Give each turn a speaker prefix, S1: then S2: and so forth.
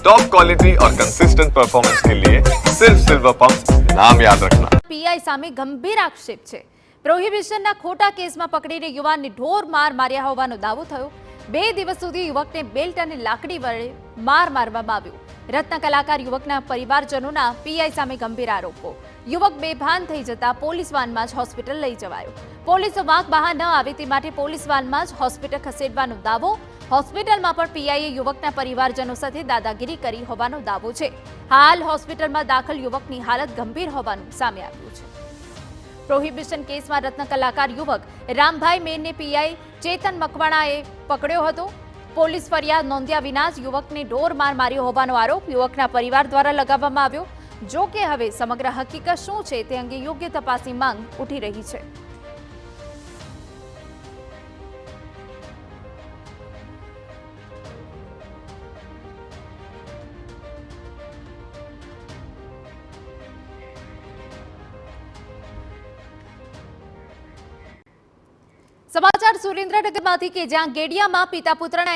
S1: Top quality और consistent performance के लिए सिर्फ सिल्वर पंप नाम याद रखना।
S2: પીઆઈ સામે ગંભીર આક્ષેપ છે। પ્રોહિબિશનના ખોટા કેસમાં પકડીને યુવાનને ઢોર માર માર્યા હોવાનો દાવો થયો। 2 દિવસ સુધી યુવકને બેલ્ટ અને લાકડી વડે માર મારવામાં આવ્યો। રત્ન કલાકાર યુવકના પરિવારજનોના પીઆઈ સામે ગંભીર આરોપો। યુવક બેભાન થઈ જતા પોલીસ વાનમાં જ હોસ્પિટલ લઈ જવાયો। પોલીસે વાંક બહાર ન આવે તે માટે પોલીસ વાનમાં જ હોસ્પિટલ ખસેડવાનો દાવો। હોસ્પિટલમાં પણ પીઆઈએ યુવકના પરિવારજનો સાથે દાદાગીરી કરી હોવાનો દાવો છે। હાલ હોસ્પિટલમાં દાખલ યુવકની હાલત ગંભીર હોવાનું સામે આવ્યું છે। પ્રોહિબિશન કેસમાં રત્ન કલાકાર યુવક રામભાઈ મેનને પીઆઈ ચેતન મકવાણાએ પકડ્યો હતો। પોલીસ ફરિયાદ નોંધ્યા વિના જ યુવકને ઢોર માર માર્યો હોવાનો આરોપ યુવકના પરિવાર દ્વારા લગાવવામાં આવ્યો। જો કે હવે સમગ્ર હકીકત શું છે તે અંગે યોગ્ય તપાસની માંગ ઉઠી રહી છે। સમાચાર સુરેન્દ્રનગરમાંથી કે જ્યાં ગેડિયામાં પિતા પુત્રના